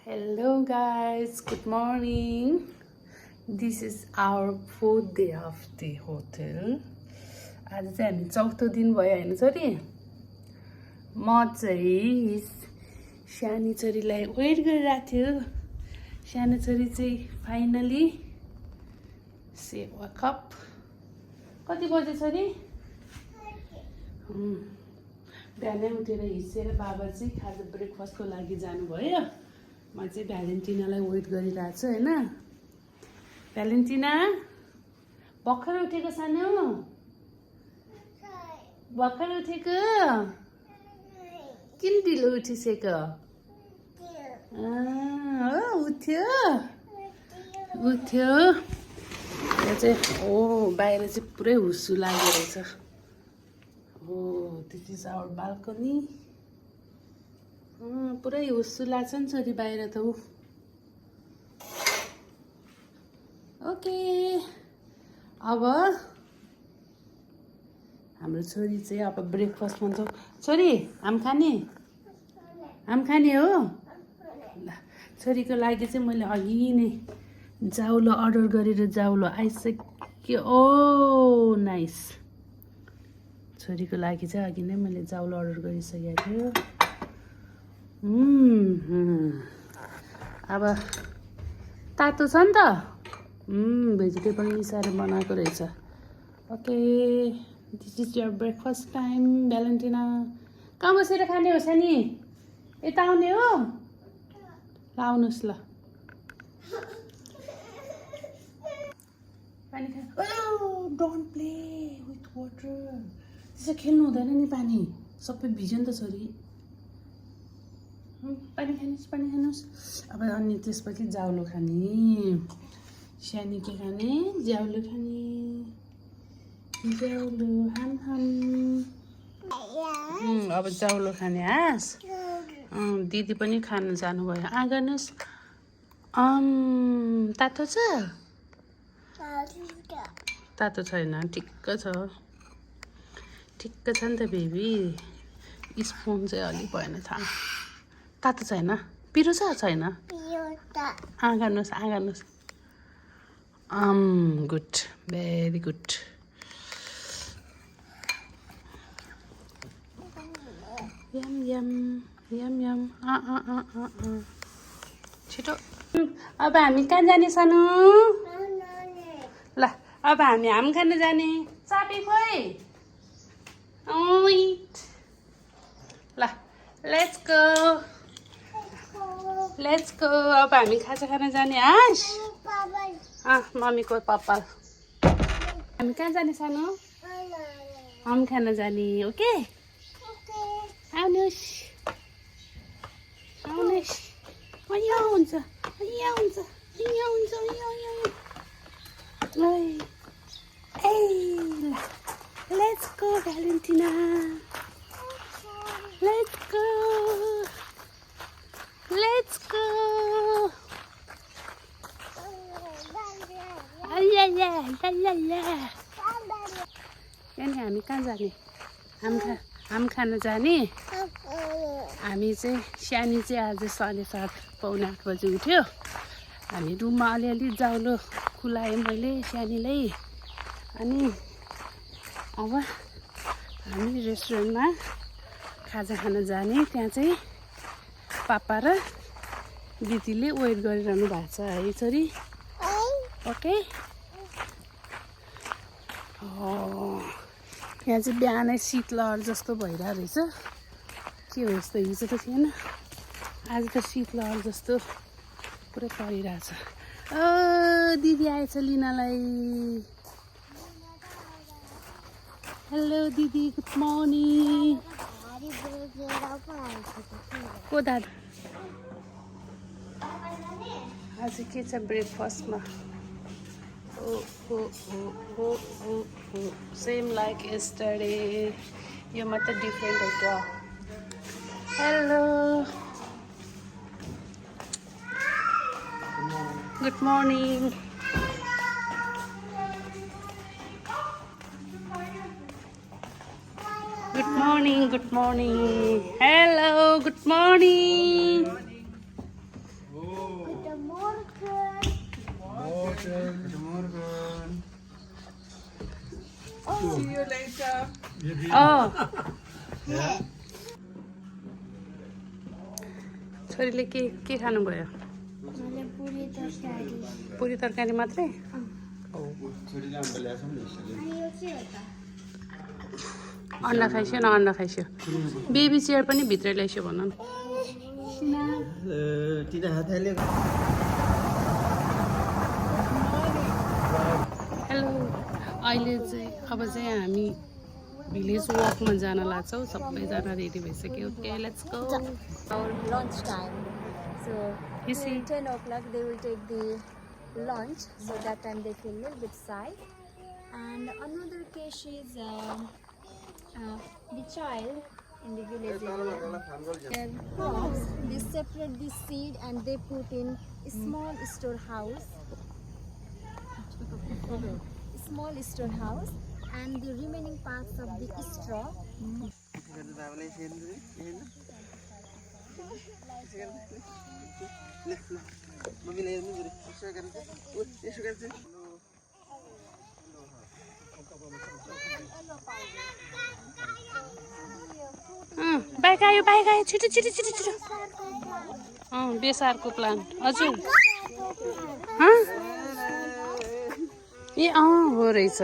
Hello guys, good morning. This is our 4th day of the hotel. आज चाहिँ हामी चौथो दिन भयो हैन छोरी म चाहिँ सानी छोरीलाई वेट गरिरहेको थियो सानो छोरी चाहिँ फाइनली से वक अप कति बजे छोरी बिहानै उठेर हिँडेर बाबा चाहिँ खाजा ब्रेकफास्टको लागि जानुभयो म चाहिँ भ्यालेन्टिनालाई वेट गरिरहेको छु हैन भ्यालेन्टिना भर्खर उठेको सानो भर्खर उठेको किन ढिलो उठिसक्यो उठ्यो उठ्यो यहाँ चाहिँ बाहिर चाहिँ पुरै हुस्सु लागेको रहेछ दिस इज आवर बाल्कनी पुरै हुस्सु लाग्छ नि छोरी बाहिर त ओके अब हाम्रो छोरी चाहिँ अब ब्रेकफास्ट भन्छ छोरी आम खाने हो ल छोरीको लागि चाहिँ मैले अघि नै जाउलो अर्डर गरेर जाउलो आइसक्यो ओ नाइस छोरीको लागि चाहिँ अघि नै मैले जाउलो अर्डर गरिसकेको थियो अब तातो छ नि त भेजिटेबल मिसाएर बनाएको रहेछ okay this is your breakfast time Valentina कहाँ बसेर खाने हो सानी यता आउने हो ल आउनुहोस् ल पानी खा डोन्ट प्ले विथ वाटर त्यसो खेल्नु हुँदैन नि पानी सबै भिज्यो नि त छोरी पानी खानुहोस् अब अनि त्यसपछि जाउलो खाने सानी के खाने जाउलो खाने जाउलो हाम अब जाउलो खाने हाँस दिदी पनि खानु जानुभयो गर्नुहोस् तातो छ तातो छैन ठिक्क छ ठिक्क छ नि त बेबी स्पुन चाहिँ अलिक भएन थाहा तातो छैन पिरो छ छैन गर्नुहोस् गुड भेरी गुड यम यम यम यम छिटो अब हामी कहाँ जाने सानो ल अब हामी हाम खान जाने चाबी खोइ ल लेट्स गो अब हामी खाजा खान जाने हाँस मम्मीको पापा हामी कहाँ जाने सानो हाम खान जाने ओके आउनुहोस् यहाँ हुन्छ let's go Valentina let's go यहाँ हामी कहाँ जाने हाम खान जाने हामी चाहिँ सानी चाहिँ आज 7:30 पौने 8 बजी उठ्यो हामी रुममा अलिअलि जाउलो खुलाएँ मैले सानीलाई अनि अब हामी रेस्टुरेन्टमा खाजा खान जाने त्यहाँ चाहिँ पापा र दिदीले वेट गरिरहनु भएको छ है छोरी ओके यहाँ चाहिँ बिहानै शीतलहर जस्तो भइरहेको रहेछ के हो यस्तो हिजो त थिएन आज त शीतलहर जस्तो पुरै परिरहेछ दिदी आएछ लिनलाई हेलो दिदी गुड मर्निङ को दादा आज के छ ब्रेकफास्टमा सेम लाइक यस्टरडे यो मात्र डिफ्रेन्ट हो क्या hello good morning good morning hello good morning छोरीले के खानुभयो पुरी तरकारी मात्रै अन्डा खाइस्यो न अन्डा खाइस्यो बेबी चेयर पनि भित्र ल्याइस्यो भन न हेलो अहिले चाहिँ अब चाहिँ हामी भिलेज वकमा जान लाग्छौँ सबैजना रेडी भइसक्यो okay let's go Our lunch time. So You see? 10 o'clock they will take the lunch. So that time they feel a little bit shy. And another case is the child in the village area. Their crops, they separate the seed and they put in a small storehouse. Small storehouse, and the remaining parts of the straw. Bike आयो छिटो छिटो छिटो छिटो बेसारको plant हजुर ए हो रहेछ